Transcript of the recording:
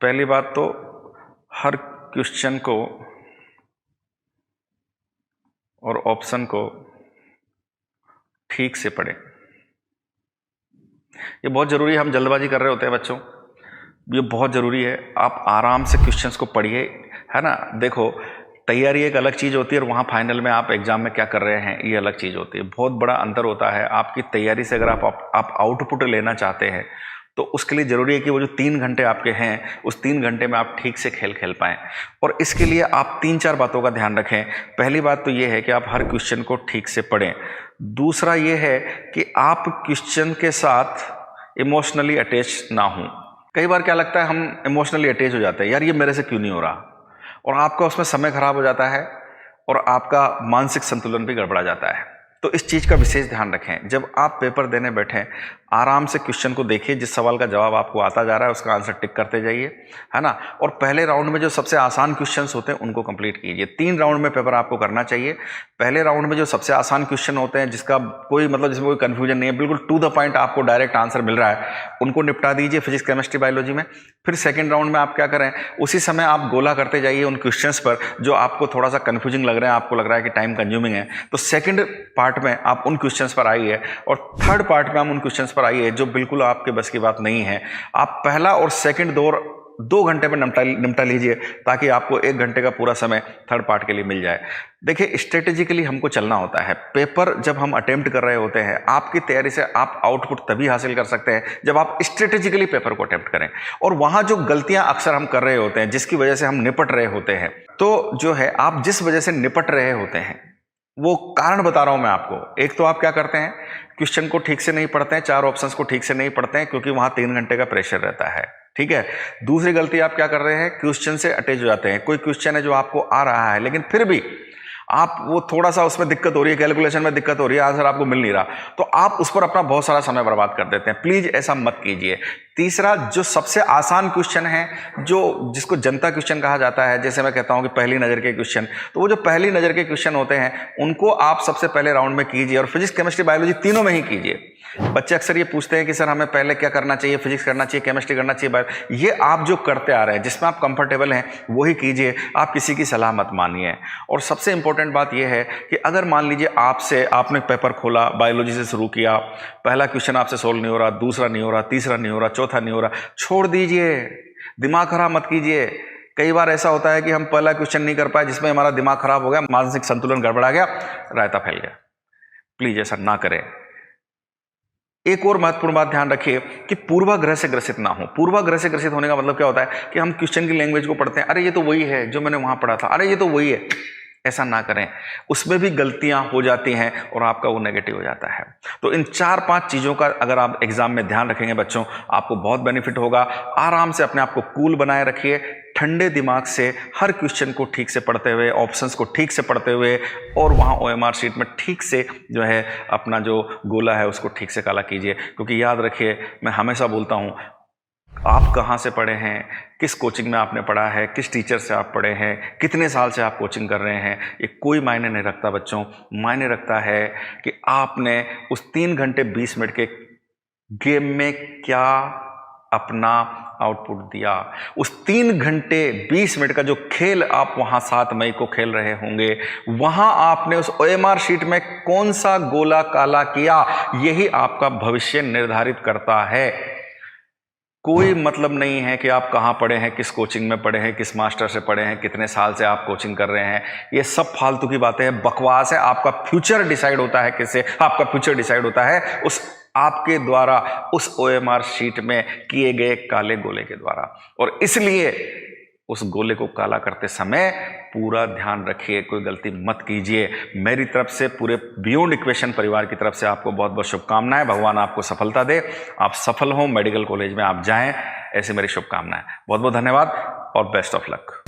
पहली बात तो हर क्वेश्चन को और ऑप्शन को ठीक से पढ़ें। ये बहुत ज़रूरी है, हम जल्दबाजी कर रहे होते हैं बच्चों, ये बहुत ज़रूरी है। आप आराम से क्वेश्चंस को पढ़िए, है ना। देखो, तैयारी एक अलग चीज़ होती है और वहाँ फाइनल में आप एग्जाम में क्या कर रहे हैं ये अलग चीज़ होती है। बहुत बड़ा अंतर होता है। आपकी तैयारी से अगर आप आउटपुट लेना चाहते हैं तो उसके लिए ज़रूरी है कि वो जो 3 घंटे आपके हैं उस 3 घंटे में आप ठीक से खेल पाएँ। और इसके लिए आप 3-4 बातों का ध्यान रखें। पहली बात तो ये है कि आप हर क्वेश्चन को ठीक से पढ़ें। दूसरा ये है कि आप क्वेश्चन के साथ इमोशनली अटैच ना हों। कई बार क्या लगता है, हम इमोशनली अटैच हो जाते हैं, यार ये मेरे से क्यों नहीं हो रहा, और आपका उसमें समय खराब हो जाता है और आपका मानसिक संतुलन भी गड़बड़ा जाता है। तो इस चीज़ का विशेष ध्यान रखें। जब आप पेपर देने बैठें, आराम से क्वेश्चन को देखिए, जिस सवाल का जवाब आपको आता जा रहा है उसका आंसर टिक करते जाइए, है ना। और पहले राउंड में जो सबसे आसान क्वेश्चंस होते हैं उनको कंप्लीट कीजिए। 3 राउंड में पेपर आपको करना चाहिए। पहले राउंड में जो सबसे आसान क्वेश्चन होते हैं, जिसका कोई मतलब, जिसमें कोई कन्फ्यूजन नहीं है, बिल्कुल टू द पॉइंट आपको डायरेक्ट आंसर मिल रहा है, उनको निपटा दीजिए फिजिक्स, केमिस्ट्री, बायोलॉजी में। फिर सेकेंड राउंड में आप क्या करें, उसी समय आप गोला करते जाइए उन क्वेश्चंस पर जो आपको थोड़ा सा कन्फ्यूजिंग लग रहे हैं, आपको लग रहा है कि टाइम कंज्यूमिंग है। तो सेकंड पार्ट में आप उन क्वेश्चंस पर आइए और थर्ड पार्ट में हम उन क्वेश्चंस पर आइए जो बिल्कुल आपके बस की बात नहीं है। आप पहला और सेकंड 2 घंटे में निपटा लीजिए, ताकि आपको 1 घंटे का पूरा समय थर्ड पार्ट के लिए मिल जाए। देखिए, स्ट्रेटेजिकली हमको चलना होता है। पेपर जब हम अटेम्प्ट कर रहे होते हैं, आपकी तैयारी से आप आउटपुट तभी हासिल कर सकते हैं जब आप स्ट्रेटेजिकली पेपर को अटेम्प्ट करें। और वहां जो गलतियां अक्सर हम कर रहे होते हैं, जिसकी वजह से हम निपट रहे होते हैं, तो जो है आप जिस वजह से निपट रहे होते हैं वो कारण बता रहा हूं मैं आपको। एक तो आप क्या करते हैं, क्वेश्चन को ठीक से नहीं पढ़ते हैं, 4 ऑप्शंस को ठीक से नहीं पढ़ते हैं, क्योंकि वहां 3 घंटे का प्रेशर रहता है, ठीक है। दूसरी गलती आप क्या कर रहे हैं, क्वेश्चन से अटैच हो जाते हैं। कोई क्वेश्चन है जो आपको आ रहा है, लेकिन फिर भी आप वो थोड़ा सा उसमें दिक्कत हो रही है, कैलकुलेशन में दिक्कत हो रही है, आंसर आपको मिल नहीं रहा, तो आप उस पर अपना बहुत सारा समय बर्बाद कर देते हैं। प्लीज ऐसा मत कीजिए। तीसरा, जो सबसे आसान क्वेश्चन है, जो जिसको जनता क्वेश्चन कहा जाता है, जैसे मैं कहता हूं कि पहली नजर के क्वेश्चन, तो वो जो पहली नजर के क्वेश्चन होते हैं उनको आप सबसे पहले राउंड में कीजिए, और फिजिक्स, केमिस्ट्री, बायोलॉजी तीनों में ही कीजिए। बच्चे अक्सर ये पूछते हैं कि सर हमें पहले क्या करना चाहिए, फिजिक्स करना चाहिए, केमिस्ट्री करना चाहिए, बायो, ये आप जो करते आ रहे हैं, जिसमें आप कंफर्टेबल हैं वही कीजिए। आप किसी की सलाह मत मानिए। और सबसे इंपॉर्टेंट बात यह है कि अगर मान लीजिए आपने पेपर खोला, बायोलॉजी से शुरू किया, पहला क्वेश्चन आपसे सोल्व नहीं हो रहा, दूसरा नहीं हो रहा, तीसरा नहीं हो रहा, चौथा नहीं हो रहा, छोड़ दीजिए, दिमाग खराब मत कीजिए। कई बार ऐसा होता है कि हम पहला क्वेश्चन नहीं कर पाए, जिसमें हमारा दिमाग खराब हो गया, मानसिक संतुलन गड़बड़ा गया, रायता फैल गया। प्लीज ऐसा ना करें। एक और महत्वपूर्ण बात ध्यान रखिए कि पूर्वाग्रह से ग्रसित ना हो। पूर्वाग्रह से ग्रसित होने का मतलब क्या होता है कि हम क्वेश्चन की लैंग्वेज को पढ़ते हैं, अरे ये तो वही है जो मैंने वहां पढ़ा था, अरे ये तो वही है। ऐसा ना करें, उसमें भी गलतियां हो जाती हैं और आपका वो नेगेटिव हो जाता है। तो इन 4-5 चीजों का अगर आप एग्जाम में ध्यान रखेंगे बच्चों, आपको बहुत बेनिफिट होगा। आराम से अपने आप को कूल बनाए रखिए, ठंडे दिमाग से हर क्वेश्चन को ठीक से पढ़ते हुए, ऑप्शंस को ठीक से पढ़ते हुए, और वहाँ OMR शीट में ठीक से जो है अपना जो गोला है उसको ठीक से काला कीजिए। क्योंकि याद रखिए, मैं हमेशा बोलता हूँ, आप कहाँ से पढ़े हैं, किस कोचिंग में आपने पढ़ा है, किस टीचर से आप पढ़े हैं, कितने साल से आप कोचिंग कर रहे हैं, ये कोई मायने नहीं रखता बच्चों। मायने रखता है कि आपने उस 3 घंटे 20 मिनट के गेम में क्या अपना आउटपुट दिया। उस 3 घंटे 20 मिनट का जो खेल आप वहां 7 मई को खेल रहे होंगे, वहां आपने उस OMR शीट में कौन सा गोला काला किया, यही आपका भविष्य निर्धारित करता है। कोई मतलब नहीं है कि आप कहाँ पढ़े हैं, किस कोचिंग में पढ़े हैं, किस मास्टर से पढ़े हैं, कितने साल से आप कोचिंग कर रहे हैं। ये सब फालतू की बातें हैं, बकवास है। आपका फ्यूचर डिसाइड होता है किससे? आपका फ्यूचर डिसाइड होता है उस आपके द्वारा उस OMR शीट में किए गए काले गोले के द्वारा। और इसलिए उस गोले को काला करते समय पूरा ध्यान रखिए, कोई गलती मत कीजिए। मेरी तरफ से, पूरे बियॉन्ड इक्वेशन परिवार की तरफ से आपको बहुत बहुत शुभकामनाएं। भगवान आपको सफलता दे, आप सफल हों, मेडिकल कॉलेज में आप जाएं, ऐसी मेरी शुभकामनाएं। बहुत बहुत धन्यवाद और बेस्ट ऑफ लक।